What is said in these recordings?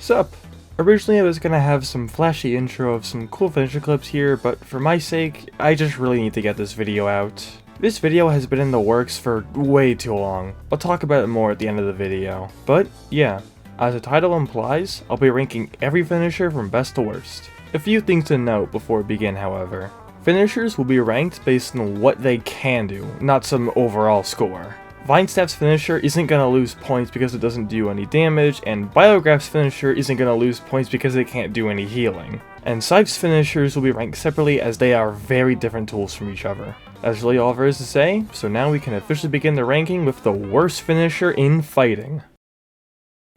Sup? Originally I was gonna have some flashy intro of some cool finisher clips here, but for my sake, I just really need to get this video out. This video has been in the works for way too long. I'll talk about it more at the end of the video. But yeah, as the title implies, I'll be ranking every finisher from best to worst. A few things to note before we begin, however. Finishers will be ranked based on what they can do, not some overall score. Vinestaff's finisher isn't going to lose points because it doesn't do any damage, and Biograph's finisher isn't going to lose points because it can't do any healing. And Scythe's finishers will be ranked separately as they are very different tools from each other. That's really all there is to say, so now we can officially begin the ranking with the worst finisher in fighting.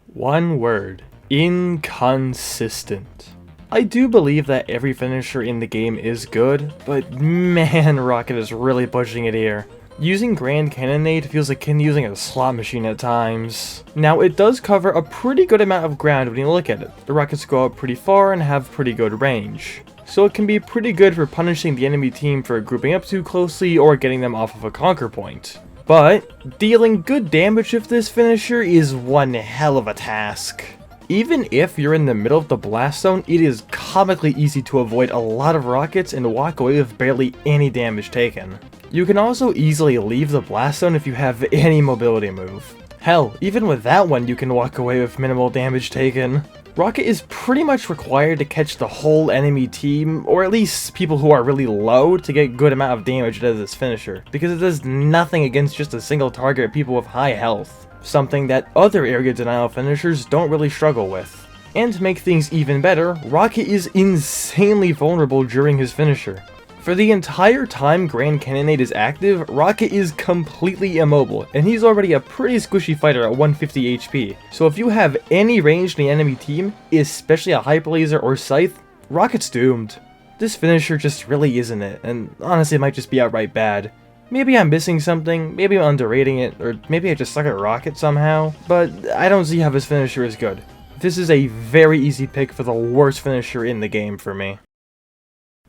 One word: inconsistent. I do believe that every finisher in the game is good, but man, Rocket is really pushing it here. Using Grand Cannonade feels akin to using a slot machine at times. Now, it does cover a pretty good amount of ground when you look at it. The rockets go up pretty far and have pretty good range. So it can be pretty good for punishing the enemy team for grouping up too closely or getting them off of a conquer point. But dealing good damage with this finisher is one hell of a task. Even if you're in the middle of the blast zone, it is comically easy to avoid a lot of rockets and walk away with barely any damage taken. You can also easily leave the blast zone if you have any mobility move. Hell, even with that one you can walk away with minimal damage taken. Rocket is pretty much required to catch the whole enemy team, or at least people who are really low, to get a good amount of damage out of this finisher, because it does nothing against just a single target of people with high health. Something that other area denial finishers don't really struggle with. And to make things even better, Rocket is insanely vulnerable during his finisher. For the entire time Grand Cannonade is active, Rocket is completely immobile, and he's already a pretty squishy fighter at 150 HP. So if you have any range in the enemy team, especially a Hyper Laser or Scythe, Rocket's doomed. This finisher just really isn't it, and honestly it might just be outright bad. Maybe I'm missing something, maybe I'm underrating it, or maybe I just suck at Rocket somehow, but I don't see how this finisher is good. This is a very easy pick for the worst finisher in the game for me.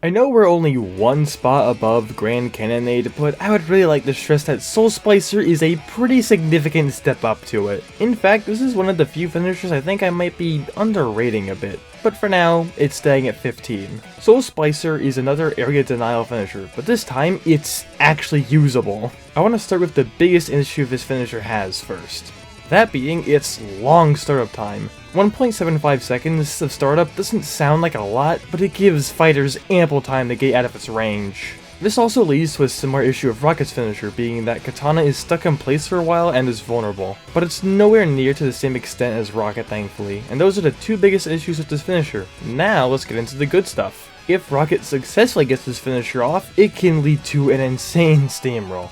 I know we're only one spot above Grand Cannonade, but I would really like to stress that Soul Splicer is a pretty significant step up to it. In fact, this is one of the few finishers I think I might be underrating a bit. But for now, it's staying at 15. Soul Splicer is another area denial finisher, but this time, it's actually usable. I want to start with the biggest issue this finisher has first. That being its long startup time. 1.75 seconds of startup doesn't sound like a lot, but it gives fighters ample time to get out of its range. This also leads to a similar issue of Rocket's finisher, being that Katana is stuck in place for a while and is vulnerable. But it's nowhere near to the same extent as Rocket, thankfully, and those are the two biggest issues with this finisher. Now let's get into the good stuff. If Rocket successfully gets this finisher off, it can lead to an insane steamroll.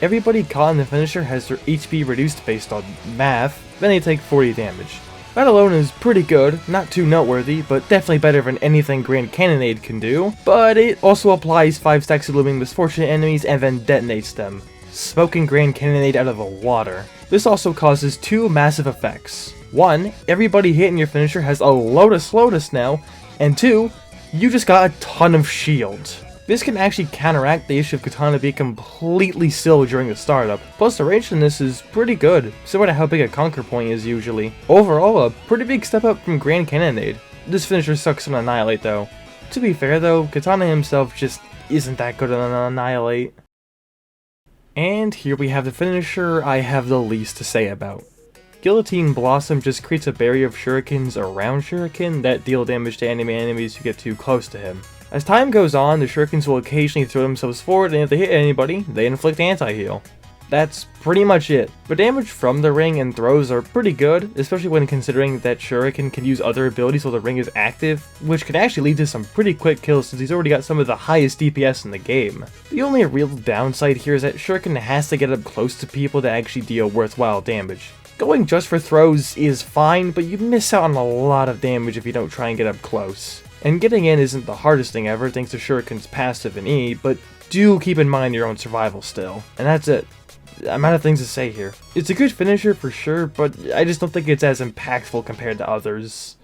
Everybody caught in the finisher has their HP reduced based on math, then they take 40 damage. That alone is pretty good, not too noteworthy, but definitely better than anything Grand Cannonade can do, but it also applies 5 stacks of looming misfortunate enemies and then detonates them, smoking Grand Cannonade out of the water. This also causes two massive effects. One, everybody hitting your finisher has a load of slowness now, and two, you just got a ton of shield. This can actually counteract the issue of Katana being completely still during the startup, plus the range in this is pretty good, similar to how big a conquer point is usually. Overall, a pretty big step up from Grand Cannonade. This finisher sucks on Annihilate though. To be fair though, Katana himself just isn't that good on Annihilate. And here we have the finisher I have the least to say about. Guillotine Blossom just creates a barrier of shurikens around Shuriken that deal damage to enemy enemies who get too close to him. As time goes on, the shurikens will occasionally throw themselves forward, and if they hit anybody, they inflict anti-heal. That's pretty much it. But damage from the ring and throws are pretty good, especially when considering that Shuriken can use other abilities while the ring is active, which can actually lead to some pretty quick kills since he's already got some of the highest DPS in the game. The only real downside here is that Shuriken has to get up close to people to actually deal worthwhile damage. Going just for throws is fine, but you miss out on a lot of damage if you don't try and get up close. And getting in isn't the hardest thing ever thanks to Shuriken's passive and E, but do keep in mind your own survival still. And that's it. I'm out of things to say here. It's a good finisher for sure, but I just don't think it's as impactful compared to others.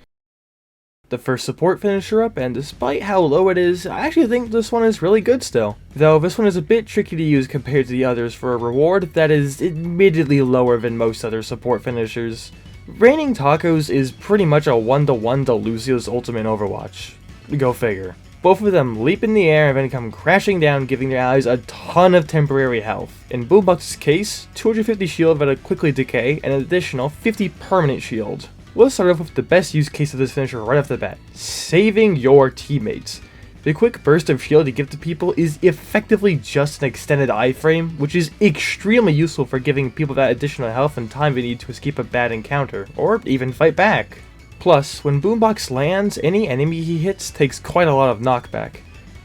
The first support finisher up, and despite how low it is, I actually think this one is really good still. Though this one is a bit tricky to use compared to the others for a reward that is admittedly lower than most other support finishers. Raining Tacos is pretty much a 1-to-1 to Lucio's ultimate in Overwatch. Go figure. Both of them leap in the air and then come crashing down, giving their allies a ton of temporary health. In Boombox's case, 250 shield that'll quickly decay, and an additional 50 permanent shield. Let's start off with the best use case of this finisher right off the bat: saving your teammates. The quick burst of shield you give to people is effectively just an extended iframe, which is extremely useful for giving people that additional health and time they need to escape a bad encounter, or even fight back. Plus, when Boombox lands, any enemy he hits takes quite a lot of knockback,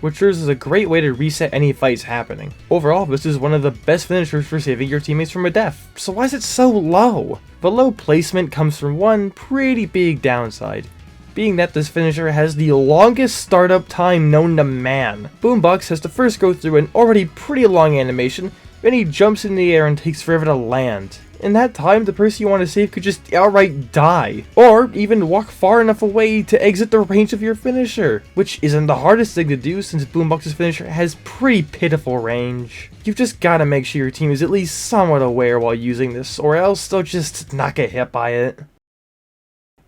which serves as a great way to reset any fights happening. Overall, this is one of the best finishers for saving your teammates from a death, so why is it so low? The low placement comes from one pretty big downside, being that this finisher has the longest startup time known to man. Boombox has to first go through an already pretty long animation, then he jumps in the air and takes forever to land. In that time, the person you want to save could just outright die, or even walk far enough away to exit the range of your finisher, which isn't the hardest thing to do since Boombox's finisher has pretty pitiful range. You've just gotta make sure your team is at least somewhat aware while using this, or else they'll just not get hit by it.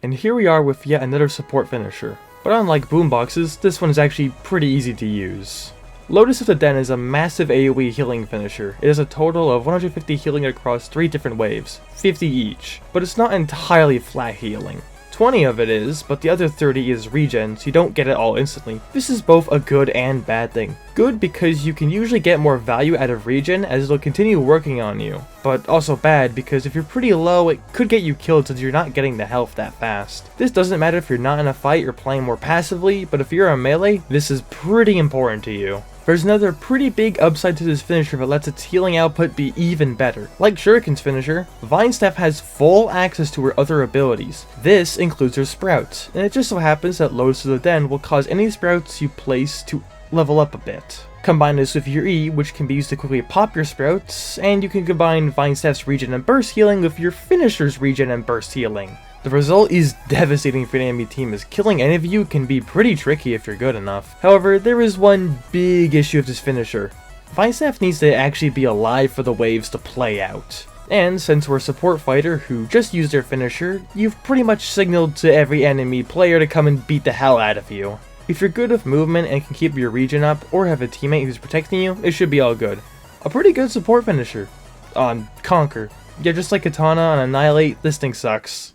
And here we are with yet another support finisher, but unlike Boombox's, this one is actually pretty easy to use. Lotus of the Den is a massive AoE healing finisher. It has a total of 150 healing across 3 different waves, 50 each, but it's not entirely flat healing. 20 of it is, but the other 30 is regen, so you don't get it all instantly. This is both a good and bad thing. Good because you can usually get more value out of regen as it'll continue working on you, but also bad because if you're pretty low, it could get you killed since you're not getting the health that fast. This doesn't matter if you're not in a fight or playing more passively, but if you're a melee, this is pretty important to you. There's another pretty big upside to this finisher that lets its healing output be even better. Like Shuriken's finisher, Vine Staff has full access to her other abilities. This includes her sprouts, and it just so happens that Lotus of the Den will cause any sprouts you place to level up a bit. Combine this with your E, which can be used to quickly pop your sprouts, and you can combine Vine Staff's regen and burst healing with your finisher's regen and burst healing. The result is devastating for an enemy team, as killing any of you can be pretty tricky if you're good enough. However, there is one big issue with this finisher. Vine Staff needs to actually be alive for the waves to play out. And since we're a support fighter who just used their finisher, you've pretty much signaled to every enemy player to come and beat the hell out of you. If you're good with movement and can keep your regen up, or have a teammate who's protecting you, it should be all good. A pretty good support finisher. On Conquer. Yeah, just like Katana on Annihilate, this thing sucks.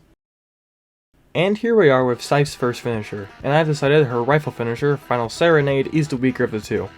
And here we are with Scythe's first finisher, and I've decided her rifle finisher, Final Serenade, is the weaker of the two.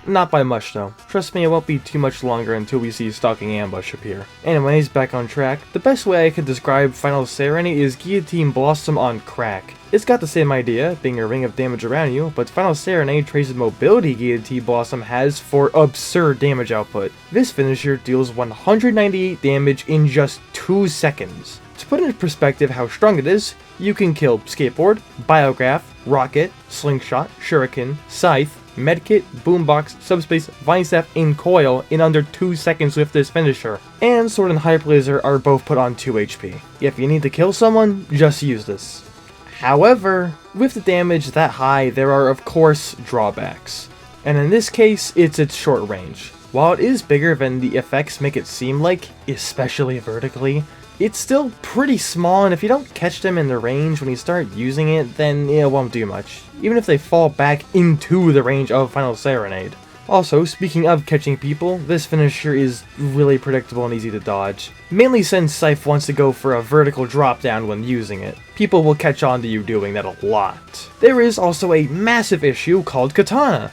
Not by much though. Trust me, it won't be too much longer until we see Stalking Ambush appear. Anyways, back on track, the best way I could describe Final Serenade is Guillotine Blossom on crack. It's got the same idea, being a ring of damage around you, but Final Serenade trades the mobility Guillotine Blossom has for absurd damage output. This finisher deals 198 damage in just 2 seconds. To put into perspective how strong it is, you can kill Skateboard, Biograph, Rocket, Slingshot, Shuriken, Scythe, Medkit, Boombox, Subspace, Vine Staff, and Coil in under 2 seconds with this finisher. And Sword and Hyper Laser are both put on 2 HP. If you need to kill someone, just use this. However, with the damage that high, there are of course drawbacks. And in this case, it's its short range. While it is bigger than the effects make it seem like, especially vertically, it's still pretty small, and if you don't catch them in the range when you start using it, then it won't do much, even if they fall back into the range of Final Serenade. Also, speaking of catching people, this finisher is really predictable and easy to dodge, mainly since Scythe wants to go for a vertical drop down when using it. People will catch on to you doing that a lot. There is also a massive issue called Katana.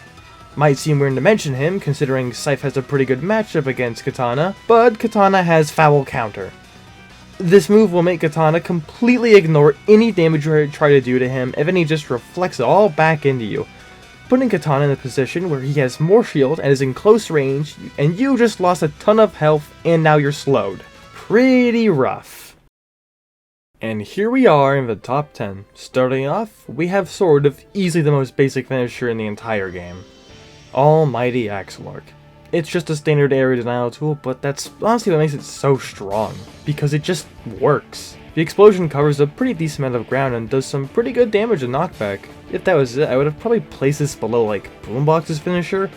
Might seem weird to mention him, considering Scythe has a pretty good matchup against Katana, but Katana has Foul Counter. This move will make Katana completely ignore any damage you try to do to him, and then he just reflects it all back into you, putting Katana in a position where he has more shield and is in close range, and you just lost a ton of health and now you're slowed. Pretty rough. And here we are in the top 10. Starting off, we have Sword of easily the most basic finisher in the entire game. Almighty Axelark. It's just a standard area denial tool, but that's honestly what makes it so strong, because it just works. The explosion covers a pretty decent amount of ground and does some pretty good damage and knockback. If that was it, I would have probably placed this below like Boombox's finisher,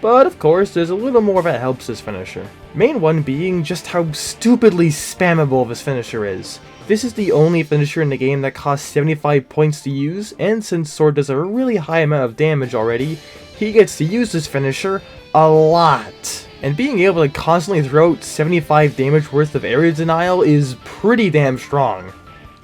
But of course, there's a little more that helps his finisher. Main one being just how stupidly spammable this finisher is. This is the only finisher in the game that costs 75 points to use, and since Sword does a really high amount of damage already, he gets to use this finisher a lot. And being able to constantly throw out 75 damage worth of area denial is pretty damn strong.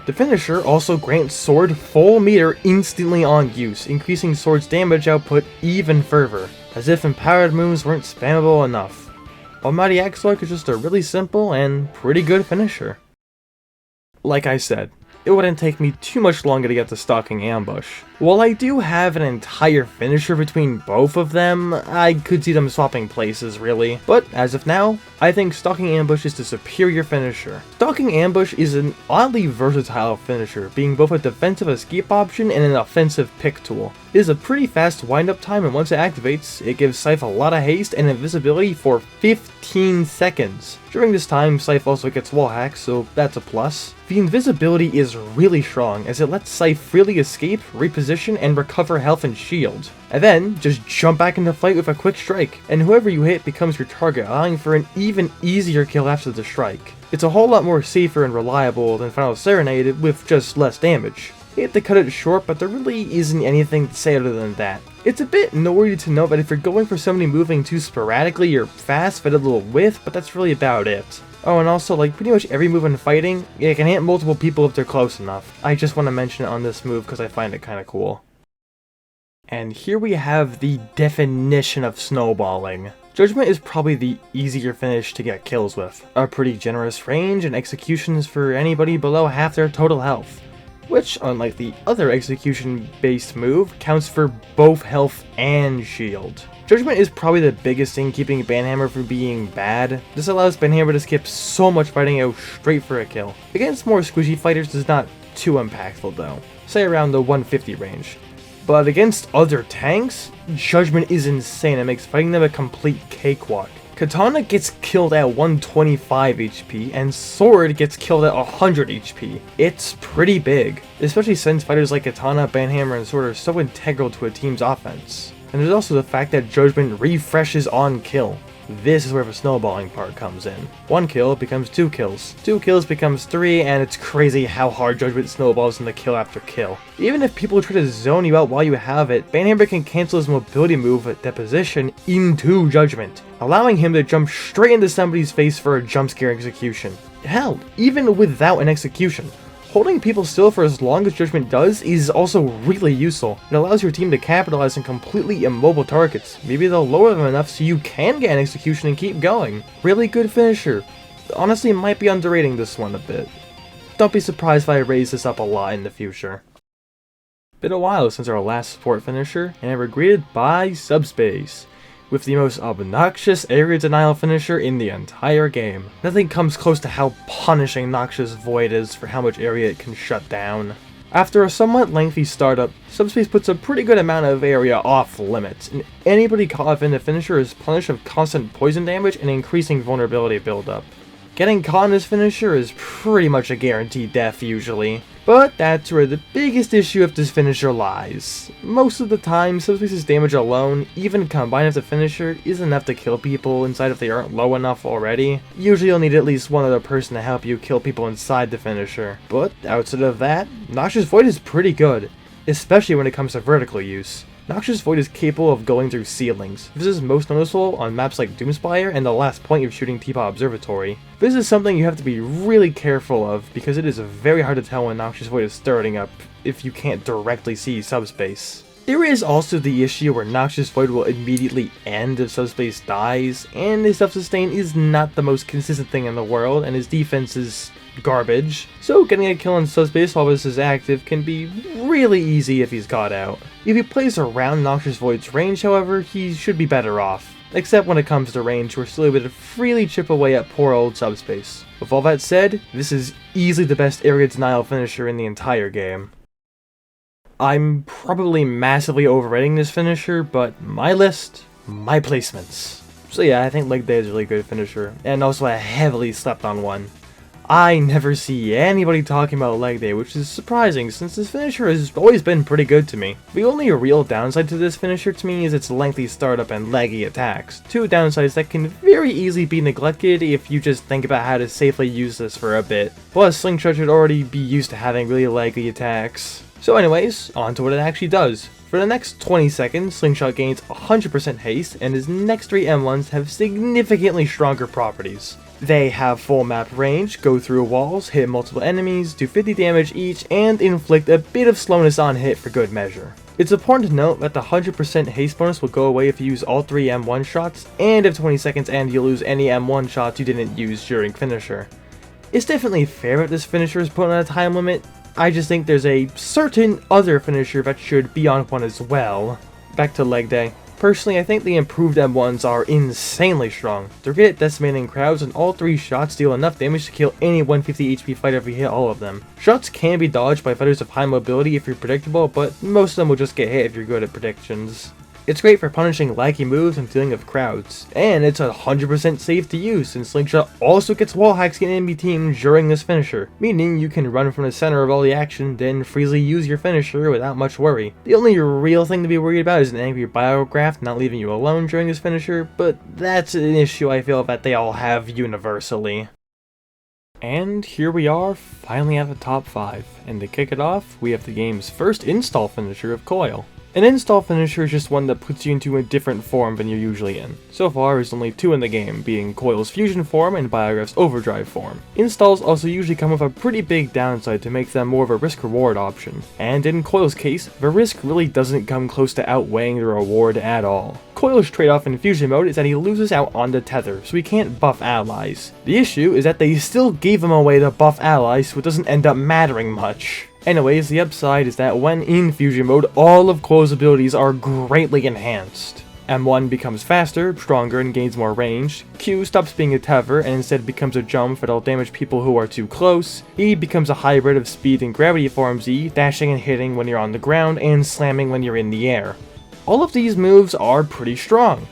The finisher also grants Sword full meter instantly on use, increasing Sword's damage output even further, as if empowered moves weren't spammable enough. Almighty Axelork is just a really simple and pretty good finisher. Like I said, it wouldn't take me too much longer to get to Stalking Ambush. While I do have an entire finisher between both of them, I could see them swapping places really, but as of now, I think Stalking Ambush is the superior finisher. Stalking Ambush is an oddly versatile finisher, being both a defensive escape option and an offensive pick tool. It is a pretty fast wind-up time, and once it activates, it gives Scythe a lot of haste and invisibility for 15 seconds. During this time, Scythe also gets wall hacks, so that's a plus. The invisibility is really strong, as it lets Scythe freely escape, reposition, and recover health and shield. And then, just jump back into fight with a quick strike, and whoever you hit becomes your target, allowing for an even easier kill after the strike. It's a whole lot more safer and reliable than Final Serenade with just less damage. I hate to cut it short, but there really isn't anything to say other than that. It's a bit noteworthy to note that if you're going for somebody moving too sporadically, you're fast, but a little width, but that's really about it. Oh, and also, like pretty much every move in fighting, it can hit multiple people if they're close enough. I just want to mention it on this move because I find it kind of cool. And here we have the definition of snowballing. Judgment is probably the easier finish to get kills with. A pretty generous range and executions for anybody below half their total health, which, unlike the other execution-based move, counts for both health and shield. Judgment is probably the biggest thing keeping Banhammer from being bad. This allows Banhammer to skip so much fighting out straight for a kill. Against more squishy fighters, it's not too impactful though, say around the 150 range. But against other tanks, Judgment is insane and makes fighting them a complete cakewalk. Katana gets killed at 125 HP, and Sword gets killed at 100 HP. It's pretty big, especially since fighters like Katana, Banhammer, and Sword are so integral to a team's offense. And there's also the fact that Judgment refreshes on kill. This is where the snowballing part comes in. 1 kill becomes 2 kills, 2 kills becomes 3, and it's crazy how hard Judgment snowballs in the kill after kill. Even if people try to zone you out while you have it, Banhammer can cancel his mobility move at Deposition into Judgment, allowing him to jump straight into somebody's face for a jump scare execution. Hell, even without an execution, holding people still for as long as Judgment does is also really useful. It allows your team to capitalize on completely immobile targets. Maybe they'll lower them enough so you can get an execution and keep going. Really good finisher. Honestly, might be underrating this one a bit. Don't be surprised if I raise this up a lot in the future. Been a while since our last support finisher, and we're greeted by Subspace, with the most obnoxious area denial finisher in the entire game. Nothing comes close to how punishing Noxious Void is for how much area it can shut down. After a somewhat lengthy startup, Subspace puts a pretty good amount of area off limits, and anybody caught up in the finisher is punished with constant poison damage and increasing vulnerability buildup. Getting caught in this finisher is pretty much a guaranteed death usually, but that's where the biggest issue of this finisher lies. Most of the time, Subspace's damage alone, even combined with the finisher, is enough to kill people inside if they aren't low enough already. Usually you'll need at least one other person to help you kill people inside the finisher, but outside of that, Noxious Void is pretty good, especially when it comes to vertical use. Noxious Void is capable of going through ceilings. This is most noticeable on maps like Doomspire and the last point of shooting Teapot Observatory. This is something you have to be really careful of because it is very hard to tell when Noxious Void is starting up if you can't directly see Subspace. There is also the issue where Noxious Void will immediately end if Subspace dies, and his self-sustain is not the most consistent thing in the world, and his defense is garbage, so getting a kill on Subspace while this is active can be really easy if he's got out. If he plays around Noxious Void's range, however, he should be better off, except when it comes to range, we're still able to freely chip away at poor old Subspace. With all that said, this is easily the best area denial finisher in the entire game. I'm probably massively overrating this finisher, but my list, my placements. So yeah, I think Leg Day is a really good finisher, and also a heavily slept on one. I never see anybody talking about leg day, which is surprising since this finisher has always been pretty good to me. The only real downside to this finisher to me is its lengthy startup and laggy attacks, two downsides that can very easily be neglected if you just think about how to safely use this for a bit. Plus, Slingshot should already be used to having really laggy attacks. So anyways, on to what it actually does. For the next 20 seconds, Slingshot gains 100% haste, and his next 3 M1s have significantly stronger properties. They have full map range, go through walls, hit multiple enemies, do 50 damage each, and inflict a bit of slowness on hit for good measure. It's important to note that the 100% haste bonus will go away if you use all 3 M1 shots, and if 20 seconds end you'll lose any M1 shots you didn't use during Finisher. It's definitely fair that this finisher is put on a time limit. I just think there's a certain other finisher that should be on one as well. Back to leg day. Personally, I think the improved M1s are insanely strong. They're good at decimating crowds, and all 3 shots deal enough damage to kill any 150 HP fighter if you hit all of them. Shots can be dodged by fighters of high mobility if you're predictable, but most of them will just get hit if you're good at predictions. It's great for punishing laggy moves and dealing with crowds, and it's 100% safe to use since Slingshot also gets wall hacks in enemy teams during this finisher, meaning you can run from the center of all the action, then freely use your finisher without much worry. The only real thing to be worried about is an angry biograph not leaving you alone during this finisher, but that's an issue I feel that they all have universally. And here we are, finally at the top 5, and to kick it off, we have the game's first install finisher of Coil. An install finisher is just one that puts you into a different form than you're usually in. So far, there's only 2 in the game, being Coil's fusion form and Biograph's overdrive form. Installs also usually come with a pretty big downside to make them more of a risk-reward option, and in Coil's case, the risk really doesn't come close to outweighing the reward at all. Coil's trade-off in fusion mode is that he loses out on the tether, so he can't buff allies. The issue is that they still gave him away to buff allies, so it doesn't end up mattering much. Anyways, the upside is that when in fusion mode, all of Coil's abilities are greatly enhanced. M1 becomes faster, stronger, and gains more range. Q stops being a tether and instead becomes a jump that'll damage people who are too close. E becomes a hybrid of speed and gravity form Z, dashing and hitting when you're on the ground and slamming when you're in the air. All of these moves are pretty strong.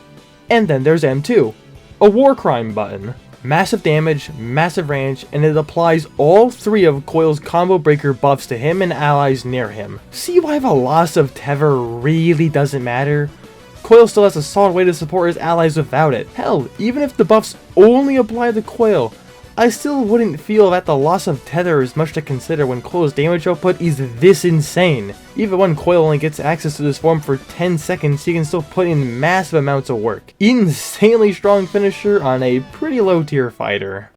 And then there's M2, a war crime button. Massive damage, massive range, and it applies all 3 of Coil's combo breaker buffs to him and allies near him. See why the loss of tether really doesn't matter? Coil still has a solid way to support his allies without it. Hell, even if the buffs only apply to Coil, I still wouldn't feel that the loss of tether is much to consider when Coil's damage output is this insane. Even when Coil only gets access to this form for 10 seconds, he can still put in massive amounts of work. Insanely strong finisher on a pretty low tier fighter.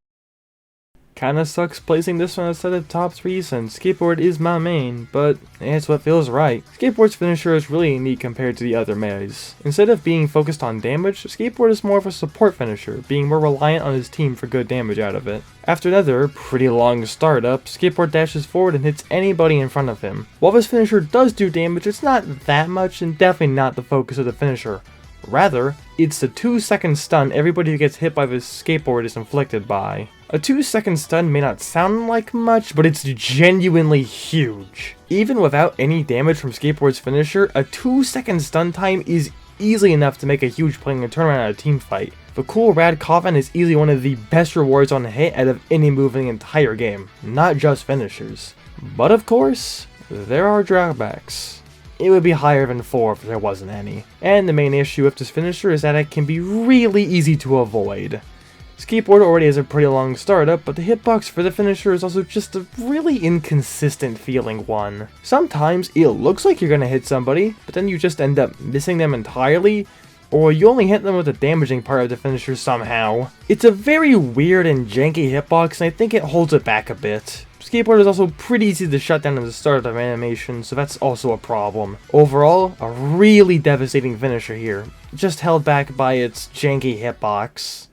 Kinda sucks placing this one outside of top 3 since Skateboard is my main, but it's what feels right. Skateboard's finisher is really unique compared to the other melees. Instead of being focused on damage, Skateboard is more of a support finisher, being more reliant on his team for good damage out of it. After another pretty long startup, Skateboard dashes forward and hits anybody in front of him. While this finisher does do damage, it's not that much and definitely not the focus of the finisher. Rather, it's the 2-second stun everybody who gets hit by this skateboard is inflicted by. A 2-second stun may not sound like much, but it's genuinely huge. Even without any damage from Skateboard's finisher, a 2-second stun time is easily enough to make a huge play in a turnaround at a team fight. The cool rad coffin is easily one of the best rewards on a hit out of any move in the entire game, not just finishers. But of course, there are drawbacks. It would be higher than 4 if there wasn't any. And the main issue with this finisher is that it can be really easy to avoid. Skateboard already has a pretty long startup, but the hitbox for the finisher is also just a really inconsistent feeling one. Sometimes it looks like you're gonna hit somebody, but then you just end up missing them entirely, or you only hit them with the damaging part of the finisher somehow. It's a very weird and janky hitbox, and I think it holds it back a bit. Skateboard is also pretty easy to shut down at the start of animation, so that's also a problem. Overall, a really devastating finisher here, just held back by its janky hitbox.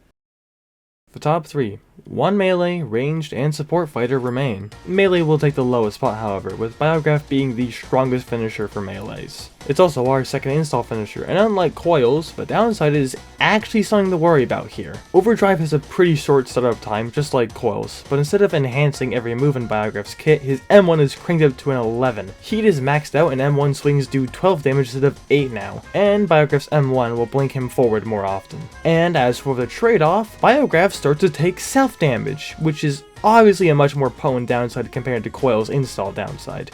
The top 3. 1 melee, ranged, and support fighter remain. Melee will take the lowest spot however, with Biograph being the strongest finisher for melees. It's also our second install finisher, and unlike Coil's, the downside is actually something to worry about here. Overdrive has a pretty short startup time, just like Coil's, but instead of enhancing every move in Biograph's kit, his M1 is cranked up to an 11. Heat is maxed out and M1 swings do 12 damage instead of 8 now, and Biograph's M1 will blink him forward more often. And as for the trade-off, Biograph starts to take enough damage, which is obviously a much more potent downside compared to Coil's install downside.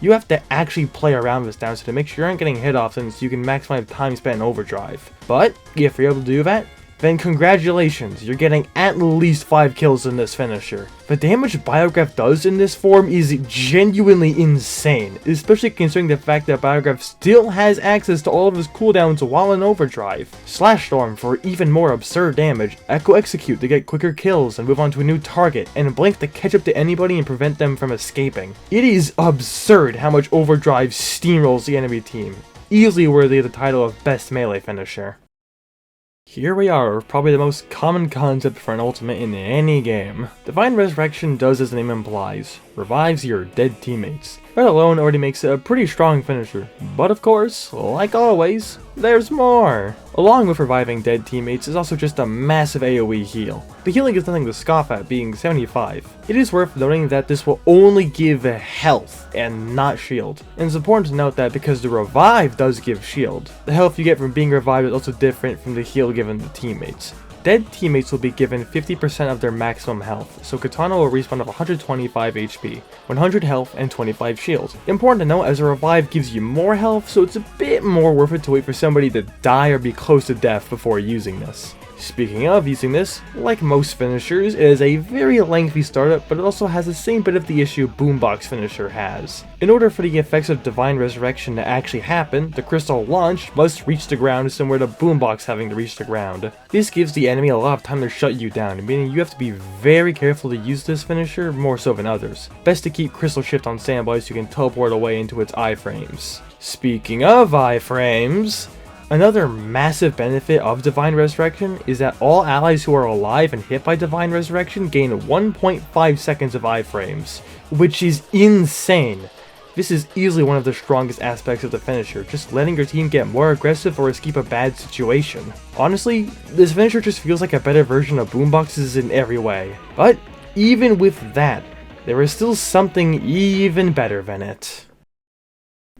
You have to actually play around with this downside to make sure you aren't getting hit often so you can maximize time spent in overdrive. But if you're able to do that, then congratulations, you're getting at least 5 kills in this finisher. The damage Biograph does in this form is genuinely insane, especially considering the fact that Biograph still has access to all of his cooldowns while in overdrive. Slash Storm for even more absurd damage, Echo Execute to get quicker kills and move on to a new target, and Blink to catch up to anybody and prevent them from escaping. It is absurd how much overdrive steamrolls the enemy team, easily worthy of the title of best melee finisher. Here we are with probably the most common concept for an ultimate in any game. Divine Resurrection does as the name implies, revives your dead teammates. That alone already makes it a pretty strong finisher, but of course, like always, there's more! Along with reviving dead teammates is also just a massive AoE heal. The healing is nothing to scoff at, being 75. It is worth noting that this will only give health and not shield. And it's important to note that because the revive does give shield, the health you get from being revived is also different from the heal given to teammates. Dead teammates will be given 50% of their maximum health, so Katana will respawn of 125 HP, 100 health, and 25 shield. Important to note, as a revive gives you more health, so it's a bit more worth it to wait for somebody to die or be close to death before using this. Speaking of using this, like most finishers, it is a very lengthy startup, but it also has the same bit of the issue Boombox Finisher has. In order for the effects of Divine Resurrection to actually happen, the crystal launch must reach the ground similar to Boombox having to reach the ground. This gives the enemy a lot of time to shut you down, meaning you have to be very careful to use this finisher, more so than others. Best to keep Crystal Shift on standby so you can teleport away into its iframes. Speaking of iframes, another massive benefit of Divine Resurrection is that all allies who are alive and hit by Divine Resurrection gain 1.5 seconds of iframes, which is insane. This is easily one of the strongest aspects of the finisher, just letting your team get more aggressive or escape a bad situation. Honestly, this finisher just feels like a better version of Boombox's in every way. But even with that, there is still something even better than it.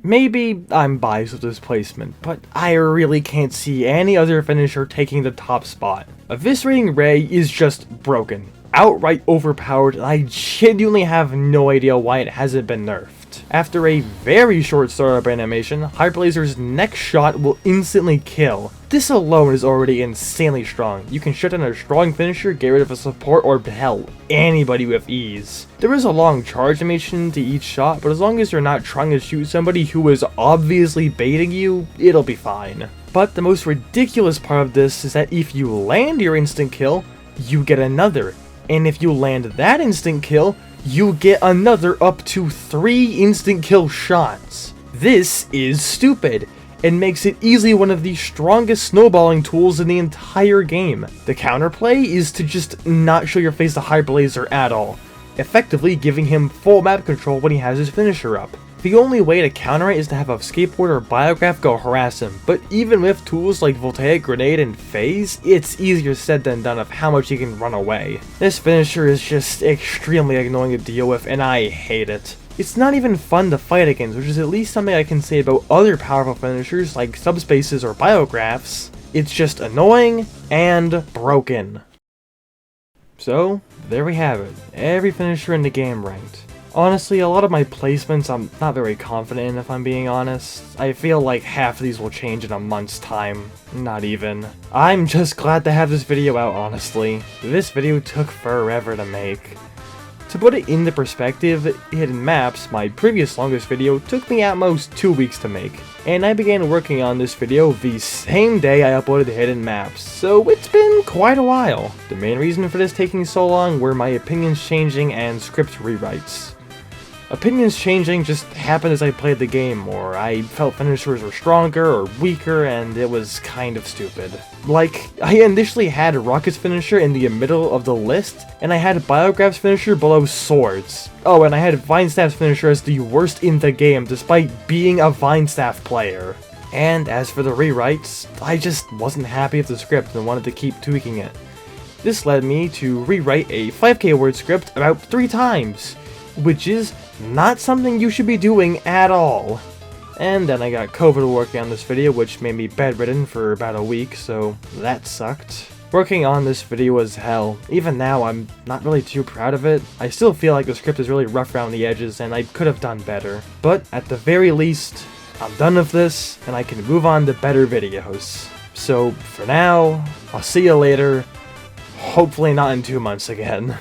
Maybe I'm biased with this placement, but I really can't see any other finisher taking the top spot. Eviscerating Ray is just broken, outright overpowered, and I genuinely have no idea why it hasn't been nerfed. After a very short startup animation, Hyperlaser's next shot will instantly kill. This alone is already insanely strong. You can shut down a strong finisher, get rid of a support, or hell, anybody with ease. There is a long charge animation to each shot, but as long as you're not trying to shoot somebody who is obviously baiting you, it'll be fine. But the most ridiculous part of this is that if you land your instant kill, you get another. And if you land that instant kill, you get another up to 3 instant kill shots. This is stupid, and makes it easily one of the strongest snowballing tools in the entire game. The counterplay is to just not show your face to Hyperblazer at all, effectively giving him full map control when he has his finisher up. The only way to counter it is to have a skateboard or biograph go harass him, but even with tools like Voltaic Grenade and Phase, it's easier said than done of how much he can run away. This finisher is just extremely annoying to deal with, and I hate it. It's not even fun to fight against, which is at least something I can say about other powerful finishers like subspaces or biographs. It's just annoying and broken. So, there we have it. Every finisher in the game ranked. Honestly, a lot of my placements I'm not very confident in, if I'm being honest. I feel like half of these will change in a month's time. Not even. I'm just glad to have this video out, honestly. This video took forever to make. To put it into perspective, Hidden Maps, my previous longest video, took me at most 2 weeks to make. And I began working on this video the same day I uploaded Hidden Maps, so it's been quite a while. The main reason for this taking so long were my opinions changing and script rewrites. Opinions changing just happened as I played the game, or I felt finishers were stronger or weaker, and it was kind of stupid. Like, I initially had Rocket's finisher in the middle of the list, and I had Biograph's finisher below Swords. Oh, and I had Vinestaff's finisher as the worst in the game, despite being a Vinestaff player. And as for the rewrites, I just wasn't happy with the script and wanted to keep tweaking it. This led me to rewrite a 5k word script about 3 times, which is not something you should be doing at all. And then I got COVID working on this video, which made me bedridden for about a week, so that sucked. Working on this video was hell. Even now, I'm not really too proud of it. I still feel like the script is really rough around the edges and I could have done better. But at the very least, I'm done with this and I can move on to better videos. So for now, I'll see you later. Hopefully not in 2 months again.